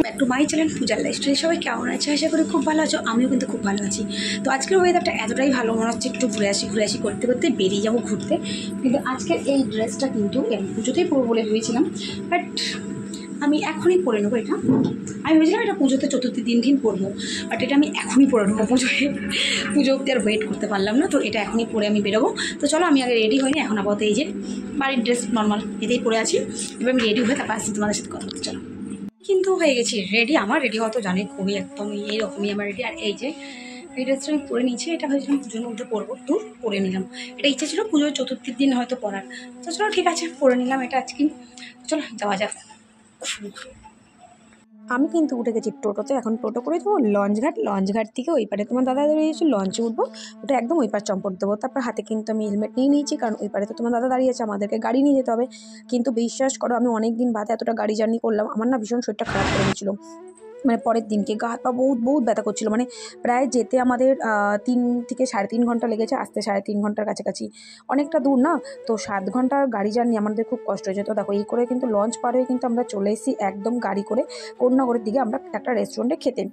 Back to my channel পূজার lifestyle. সবাই কেমন আছে? আশা করি খুব ভালো আছো। আমিও কিন্তু খুব ভালো আছি। তো আজকের ওয়েদারটা এতটাই ভালো মনে হচ্ছে একটু ঘুরে আসি করতে করতে বেরিয়ে যাবো ঘুরতে। কিন্তু আজকের এই ড্রেসটা কিন্তু পুজোতেই পরবো বলে ভেবেছিলাম, বাট আমি এখনই পরে নেবো এটা। আমি ভেবেছিলাম এটা পুজোতে চতুর্থী দিন পরবো, বাট এটা আমি এখনই পরে নেবো। পুজো অব্দি আর ওয়েট করতে পারলাম না, তো এটা এখনই পরে আমি বেরোবো। তো চলো, আমি আগে রেডি হইনি, এখন আপাতত এই যে বাড়ির ড্রেস নর্মাল এতেই পরে আছি। এবার আমি রেডি হয়ে তারপর আসছি তোমাদের সাথে কথা বলতে। চলো, কিন্তু হয়ে গেছি রেডি। আমার রেডি হওয়া তো জানি খুবই একদম এইরকমই আমার রেডি। আর এই যে এই ড্রেসটা আমি পরে নিয়েছি, এটা ভেবেছিলাম পুজোর মধ্যে পরবো, তো পরে নিলাম। এটা ইচ্ছে ছিল পুজোর চতুর্থীর দিন হয়তো পরার। তো চলো ঠিক আছে, পরে নিলাম এটা আজকে। চলো যাওয়া যাক। আমি কিন্তু উঠে গেছি টোটোতে। এখন টোটো করে যাবো লঞ্চঘাট থেকে ওই পারে তোমার দাদা দাঁড়িয়েছে, লঞ্চে উঠবো, ওটা একদম ওই পার চম্পট দেবো। তারপর হাতে কিন্তু আমি হেলমেট নিয়ে নিয়েছি, কারণ ওই পারে তো তোমার দাদা দাঁড়িয়েছে, আমাদেরকে গাড়ি নিয়ে যেতে হবে। কিন্তু বিশ্বাস করো, আমি অনেক দিন বাদে এতটা গাড়ি জার্নি করলাম। আমার না ভীষণ শরীরটা খারাপ করে গেছিলো, মানে পরের দিনকে গা হাত পা বহুত ব্যথা করছিল। মানে প্রায় যেতে আমাদের 3 থেকে 3.5 ঘন্টা লেগেছে, আসতে 3.5 ঘন্টার কাছাকাছি। অনেকটা দূর না, তো 7 ঘন্টার গাড়ি জার্নি আমাদের খুব কষ্ট হয়েছে। তো দেখো, এই করে কিন্তু লঞ্চ পার হয়ে কিন্তু আমরা চলে এসেছি একদম গাড়ি করে কন্যাগরের দিকে। আমরা একটা রেস্টুরেন্টে খেতে,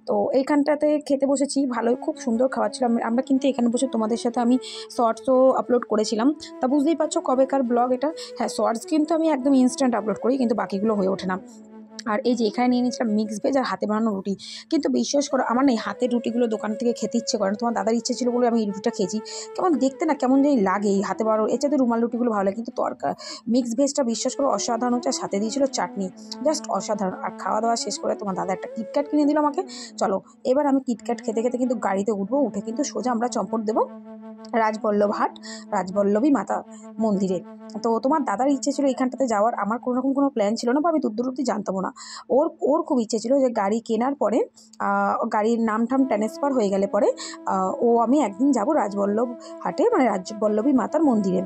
তো এইখানটাতে খেতে বসেছি। ভালোই, খুব সুন্দর খাবার ছিল। আমরা কিন্তু এখানে বসে তোমাদের সাথে আমি শর্টসও আপলোড করেছিলাম। তা বুঝতেই পারছো কবেকার ব্লগ এটা। হ্যাঁ, শর্টস কিন্তু আমি একদম ইনস্ট্যান্ট আপলোড করি, কিন্তু বাকিগুলো হয়ে ওঠে না। আর এই যে এখানে নিয়ে নিয়েছিলাম মিক্স ভেজ আর হাতে বানানো রুটি। কিন্তু বিশ্বাস করো, আমার না এই হাতের রুটিগুলো দোকান থেকে খেতে ইচ্ছে করে না। তোমার দাদার ইচ্ছে ছিল বলে আমি এই রুটিটা খেয়েছি। কেমন দেখতে না, কেমন যেই লাগে এই হাতে বানানো। এর চাইতে রুমাল রুটিগুলো ভালো লাগে। কিন্তু তরকা মিক্স ভেজটা বিশ্বাস করো অসাধারণ হচ্ছে। আর সাথে দিয়েছিল চাটনি, জাস্ট অসাধারণ। আর খাওয়া দাওয়া শেষ করে তোমার দাদা একটা কিটক্যাট কিনে দিল আমাকে। চলো, এবার আমি কিটক্যাট খেতে খেতে কিন্তু গাড়িতে উঠবো। উঠে কিন্তু সোজা আমরা চম্পট দেবো রাজবল্লভহাট, রাজবল্লভী মাতা মন্দিরে। তো তোমার দাদার ইচ্ছে ছিল এইখানটাতে যাওয়ার। আমার কোনো রকম কোনো প্ল্যান ছিল না, বা আমি দূর অব্দি জানতামও না। ওর খুব ইচ্ছে ছিল যে গাড়ি কেনার পরে, গাড়ির নাম ট্রান্সফার হয়ে গেলে পরে আমি একদিন যাব রাজবল্লভ হাটে, মানে রাজবল্লভী মাতার মন্দিরে।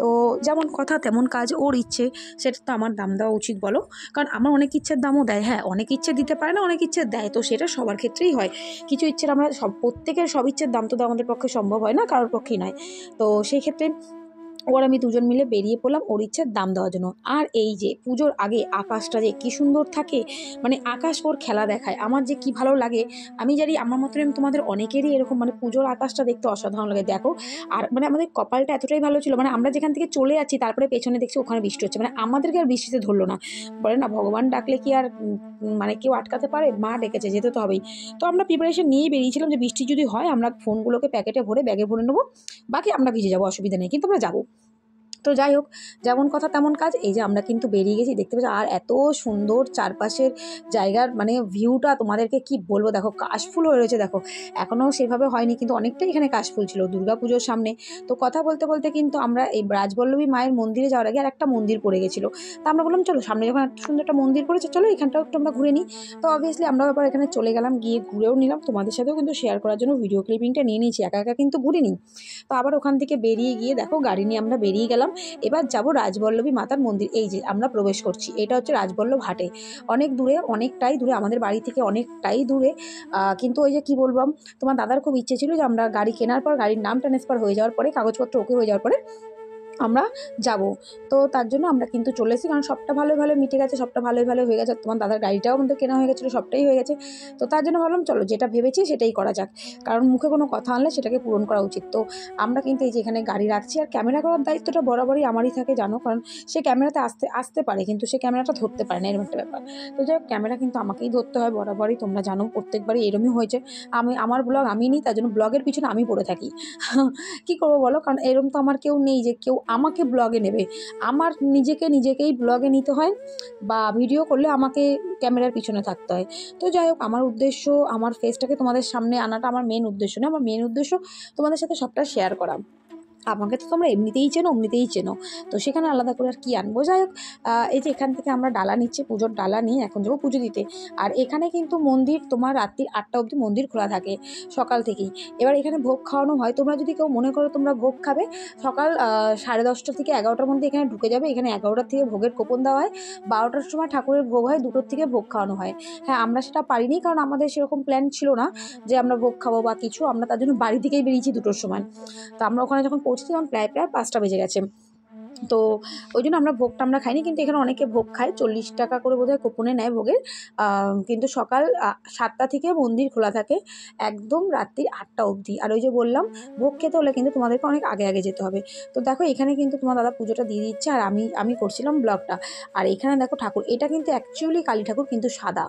তো যেমন কথা তেমন কাজ, ওর ইচ্ছে সেটা তো আমার দাম দেওয়া উচিত বলো? কারণ আমার অনেক ইচ্ছের দামও দেয়। হ্যাঁ, অনেক ইচ্ছে দিতে পারে না, অনেক ইচ্ছে দেয়। তো সেটা সবার ক্ষেত্রেই হয়। কিছু ইচ্ছের আমরা প্রত্যেকের সব ইচ্ছের দাম তো দেওয়া আমাদের পক্ষে সম্ভব হয় না, কারোর পক্ষেই নয়। তো সেই ক্ষেত্রে আমি দুজন মিলে বেরিয়ে পড়লাম ওর ইচ্ছের দাম দেওয়ার জন্য। আর এই যে পুজোর আগে আকাশটা যে কি সুন্দর থাকে, মানে আকাশ ওর খেলা দেখায়, আমার যে কি ভালো লাগে। আমি জানি আমার মতন তোমাদের অনেকেরই এরকম, মানে পুজোর আকাশটা দেখতে অসাধারণ লাগে। দেখো, আর মানে আমাদের কপালটা এতটাই ভালো ছিল, মানে আমরা যেখান থেকে চলে যাচ্ছি তারপরে পেছনে দেখছি ওখানে বৃষ্টি হচ্ছে। মানে আমাদেরকে আর বৃষ্টিতে ধরলো না। বলে না, ভগবান ডাকলে কি আর মানে কেউ আটকাতে পারে? মা ডেকেছে, যেতে তো হবেই। তো আমরা প্রিপারেশন নিয়েই বেরিয়েছিলাম যে বৃষ্টি যদি হয় আমরা ফোনগুলোকে প্যাকেটে ভরে ব্যাগে ভরে নেবো, বাকি আমরা ভিজে যাবো, অসুবিধা নেই, কিন্তু আমরা যাবো। তো যাই হোক, যেমন কথা তেমন কাজ। এই যে আমরা কিন্তু বেরিয়ে গেছি, দেখতে পাচ্ছি। আর এত সুন্দর চারপাশের জায়গার মানে ভিউটা তোমাদেরকে কি বলবো। দেখো, কাশফুল হয়ে রয়েছে। দেখো, এখনও সেভাবে হয়নি, কিন্তু অনেকটাই এখানে কাশফুল ছিল দুর্গাপুজোর সামনে। তো কথা বলতে বলতে কিন্তু আমরা এই রাজবল্লভী মায়ের মন্দিরে যাওয়ার আগে আর একটা মন্দির পড়ে গেছিলো। তো আমরা বললাম চলো, সামনে যখন একটা সুন্দর একটা মন্দির পড়েছে, চলো এখানটাও একটু আমরা ঘুরে নিই। তো অবভিয়াসলি আমরা ব্যাপার এখানে চলে গেলাম, গিয়ে ঘুরেও নিলাম। তোমাদের সাথেও কিন্তু শেয়ার করার জন্য ভিডিও ক্লিপিংটা নিয়ে নিয়েছি, একা একা কিন্তু ঘুরে নিই। তো আবার ওখান থেকে বেরিয়ে গিয়ে দেখো গাড়ি নিয়ে আমরা বেরিয়ে গেলাম। এবার যাব রাজবল্লভী মাতার মন্দির। এই যে আমরা প্রবেশ করছি, এটা হচ্ছে রাজবল্লভ হাটে। অনেক দূরে, অনেকটাই দূরে, আমাদের বাড়ি থেকে অনেকটাই দূরে। কিন্তু ওই যে কি বললাম, তোমার দাদার খুব ইচ্ছে ছিল যে আমরা গাড়ি কেনার পর, গাড়ির নাম ট্রান্সফার হয়ে যাওয়ার পরে, কাগজপত্র ওকে হয়ে যাওয়ার পরে আমরা যাব। তো তার জন্য আমরা কিন্তু চলে এসেছি, কারণ সবটা ভালোই ভালো মিটে গেছে, সবটা ভালোই ভালো হয়ে গেছে। তোমার দাদার গাড়িটাও আমাদের কেনা হয়ে গেছিলো, সবটাই হয়ে গেছে। তো তার জন্য ভাবলাম চলো, যেটা ভেবেছি সেটাই করা যাক, কারণ মুখে কোনো কথা আনলে সেটাকে পূরণ করা উচিত। তো আমরা কিন্তু এই যে এখানে গাড়ি রাখছি। আর ক্যামেরা করার দায়িত্বটা বরাবরই আমারই থাকে, জানো, কারণ সে ক্যামেরাতে আসতে পারে কিন্তু সে ক্যামেরাটা ধরতে পারে না, এরকম একটা ব্যাপার। তো যাই হোক, ক্যামেরা কিন্তু আমাকেই ধরতে হয় বরাবরই, তোমরা জানো প্রত্যেকবারই এরমই হয়েছে। আমার ব্লগ আমি নিই, তার জন্য ব্লগের পিছনে আমি পড়ে থাকি। কী করবো বলো, কারণ এরকম তো আমার কেউ নেই যে কেউ আমাকে ব্লগে নেবে। আমার নিজেকেই ব্লগে নিতে হয়, বা ভিডিও করলে আমাকে ক্যামেরার পিছনে থাকতে হয়। তো যাই হোক, আমার উদ্দেশ্য আমার ফেসটাকে তোমাদের সামনে আনাটা আমার মেন উদ্দেশ্য না। আমার মেন উদ্দেশ্য তোমাদের সাথে সবটা শেয়ার করা। আমাকে তো তোমরা এমনিতেই চেনো, তো সেখানে আলাদা করে আর কি আনবো। যাই হোক, এই যে এখান থেকে আমরা ডালা নিচ্ছি, পুজোর ডালা নিয়ে এখন যাবো পুজো দিতে। আর এখানে কিন্তু মন্দির তোমার রাত্রি 8টা অবধি মন্দির খোলা থাকে, সকাল থেকেই। এবার এখানে ভোগ খাওয়ানো হয়। তোমরা যদি কেউ মনে করো তোমরা ভোগ খাবে, সকাল 10:30 থেকে 11টার মধ্যে এখানে ঢুকে যাবে। এখানে 11টার থেকে ভোগের কোপন দেওয়া হয়, 12টার সময় ঠাকুরের ভোগ হয়, 2টোর থেকে ভোগ খাওয়ানো হয়। হ্যাঁ, আমরা সেটা পারিনি, কারণ আমাদের সেরকম প্ল্যান ছিল না যে আমরা ভোগ খাবো বা কিছু। আমরা তার জন্য বাড়ি থেকেই বেরিয়েছি 2টোর সময়। তো আমরা ওখানে যখন পৌঁছেছি তখন প্রায় 5টা বেজে গেছে। তো ওই জন্য আমরা ভোগটা আমরা খাইনি, কিন্তু এখানে অনেকে ভোগ খায়, 40 টাকা করে বোধহয় কুপনে নেয় ভোগের। কিন্তু সকাল 7টা থেকে মন্দির খোলা থাকে একদম রাত্রি 8টা অবধি। আর ওই যে বললাম ভোগ খেতে হলে কিন্তু তোমাদেরকে অনেক আগে আগে যেতে হবে। তো দেখো এখানে কিন্তু তোমার দাদা পুজোটা দিয়ে দিচ্ছে, আর আমি করছিলাম ব্লগটা। আর এখানে দেখো ঠাকুর, এটা কিন্তু অ্যাকচুয়ালি কালী ঠাকুর, কিন্তু সাদা,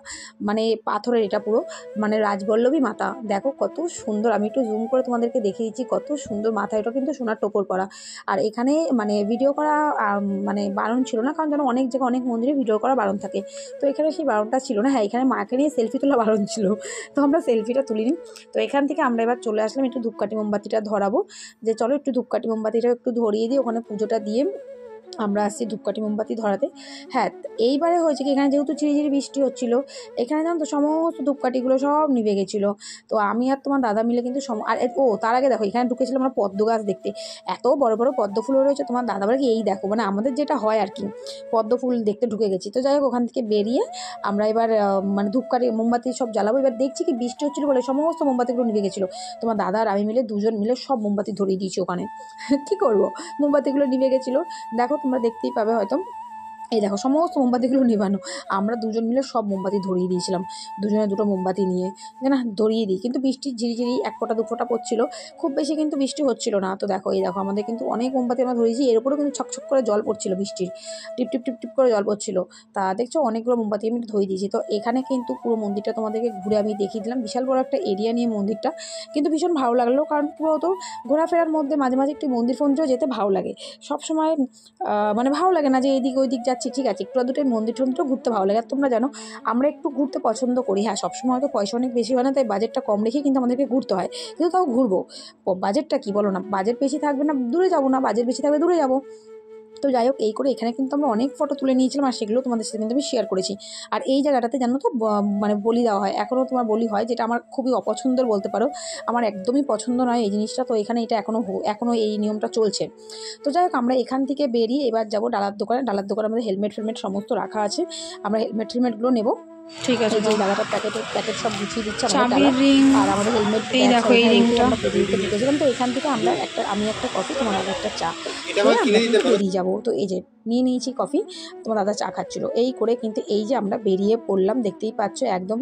মানে পাথরের, এটা পুরো মানে রাজবল্লভী মাতা। দেখো কত সুন্দর, আমি একটু জুম করে তোমাদেরকে দেখিয়ে দিচ্ছি, কত সুন্দর মাথা, এটা কিন্তু সোনার টোপর পরা। আর এখানে মানে ভিডিও করা মানে বারণ ছিল না, কারণ যেন অনেক জায়গায় অনেক মন্দিরে ভিডিও করা বারণ থাকে, তো এখানে সেই বারণটা ছিল না। হ্যাঁ, এখানে মাকে নিয়ে সেলফি তোলা বারণ ছিল, তো আমরা সেলফিটা তুলিনি। তো এখান থেকে আমরা এবার চলে আসলাম একটু ধূপকাঠি মোমবাতিটা ধরাবো, যে চলো একটু ধূপকাঠি মোমবাতিটা একটু ধরিয়ে দিই, ওখানে পুজোটা দিয়ে আমরা আসছি ধূপকাঠি মোমবাতি ধরাতে। হ্যাঁ, এইবারে হয়েছে কি, এখানে যেহেতু ঝিরিঝিরি বৃষ্টি হচ্ছিলো, এখানে জানো তো সমস্ত ধূপকাঠিগুলো সব নিভে গেছিলো। তো আমি আর তোমার দাদা মিলে কিন্তু আর তার আগে দেখো এখানে ঢুকেছিলাম আমরা পদ্ম গাছ দেখতে, এত বড় বড় পদ্ম ফুল রয়েছে। তোমার দাদা বলে কি এই দেখো, মানে আমাদের যেটা হয় আর কি, পদ্ম ফুল দেখতে ঢুকে গেছি। তো যাই হোক, ওখান থেকে বেরিয়ে আমরা এবার মানে ধূপকাঠি মোমবাতি সব জ্বালাবো। এবার দেখছি কি বৃষ্টি হচ্ছিলো বলে সমস্ত মোমবাতিগুলো নিভে গেছিলো। তোমার দাদা আর আমি মিলে দুজন মিলে সব মোমবাতি ধরিয়ে দিয়েছি ওখানে। কী করবো, মোমবাতিগুলো নিভে গেছিলো। দেখো তোমরা দেখতেই পাবে হয়তো, এই দেখো সমস্ত মোমবাতিগুলো নেভানো। আমরা দুজন মিলে সব মোমবাতি ধরিয়ে দিয়েছিলাম, দুজনে দুটো মোমবাতি নিয়ে, যে না ধরিয়ে দিই। কিন্তু বৃষ্টির ঝিরিঝিরি 1 ফোঁটা 2 ফোঁটা পড়ছিল, খুব বেশি কিন্তু বৃষ্টি হচ্ছিল না। তো দেখো এই দেখো আমাদের কিন্তু অনেক মোমবাতি আমরা ধরিয়েছি, এর উপরেও কিন্তু ছকছক করে জল পড়ছিল, বৃষ্টির টিপ টিপ টিপ টিপ করে জল পড়ছিল। তা দেখছো অনেকগুলো মোমবাতি আমি ধরিয়ে দিয়েছি। তো এখানে কিন্তু পুরো মন্দিরটা তোমাদেরকে ঘুরে আমি দেখিয়ে দিলাম, বিশাল বড় একটা এরিয়া নিয়ে মন্দিরটা, কিন্তু ভীষণ ভালো লাগলো। কারণ পুরো তো ঘোরাফেরার মধ্যে মাঝে মাঝে একটি মন্দির ফন্দিরেও যেতে ভালো লাগে। সবসময় মানে ভালো লাগে না যে এদিক ওই দিক যাচ্ছি, ঠিক আছে, একটু আধটু মন্দির টন্দিরও ঘুরতে ভালো লাগে। আর তোমরা জানো আমরা একটু ঘুরতে পছন্দ করি। হ্যাঁ, সবসময় হয়তো পয়সা অনেক বেশি হয় না, তাই বাজেটটা কম রেখে কিন্তু আমাদেরকে ঘুরতে হয়, কিন্তু তাও ঘুরবো। বাজেটটা কি বলো না, বাজেট বেশি থাকবে না দূরে যাবো না, বাজেট বেশি থাকবে দূরে যাবো। তো যাই হোক, এই করে এখানে কিন্তু আমরা অনেক ফটো তুলে নিয়েছিলাম, আর সেগুলো তোমাদের সাথে কিন্তু আমি শেয়ার করেছি। আর এই জায়গাটাতে জানো তো মানে বলি দেওয়া হয়, এখনও তোমার বলি হয়, যেটা আমার খুবই অপছন্দের বলতে পারো, আমার একদমই পছন্দ নয় এই জিনিসটা। তো এখানে এটা এখনও এই নিয়মটা চলছে। তো যাই হোক, আমরা এখান থেকে বেরিয়ে এবার যাবো ডালার দোকানে। ডালার দোকানে আমাদের হেলমেট ফেলমেট সমস্ত রাখা আছে, আমরা হেলমেটগুলো নেবো। ঠিক আছে, যে দাদাটা প্যাকেট সব গুছিয়ে দিচ্ছে আমাদের, আর আমাদের হেলমেট, এই দেখো এই রিংটা আমরা ঢুকেছিলাম। তো এখান থেকে আমরা আমি একটা কফি, তোমার দাদা একটা চা বেরিয়ে যাবো। তো এই যে নিয়ে নিয়েছি কফি, তোমার দাদা চা খাচ্ছিলো। এই করে কিন্তু এই যে আমরা বেরিয়ে পড়লাম, দেখতেই পাচ্ছ একদম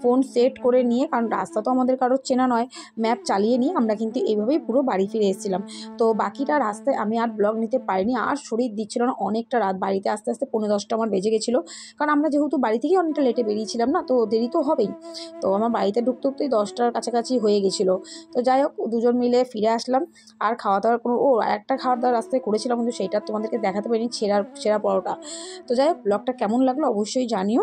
ফোন সেট করে নিয়ে, কারণ রাস্তা তো আমাদের কারোর চেনা নয়, ম্যাপ চালিয়ে নিয়ে আমরা কিন্তু এইভাবেই পুরো বাড়ি ফিরে এসেছিলাম। তো বাকিটা রাস্তায় আমি আর ব্লগ নিতে পারিনি, আর শরীর দিচ্ছিল না, অনেকটা রাত, বাড়িতে আস্তে আস্তে 9:30 আমার বেজে গেছিলো। কারণ আমরা যেহেতু বাড়ি থেকে অনেকটা লেটে বেরিয়েছিলাম না, তো দেরি তো হবেই। তো আমার বাড়িতে ঢুকতে ঢুকতেই 10টার কাছাকাছি হয়ে গেছিলো। তো যাই হোক, দুজন মিলে ফিরে আসলাম। আর খাওয়া দাওয়ার একটা খাওয়ার দাওয়ার রাস্তায় করেছিলাম, কিন্তু সেইটা তোমাদেরকে দেখাতে পারিনি, সেরা পরোটা। তো যাই হোক, ব্লগটা কেমন লাগলো অবশ্যই জানিও।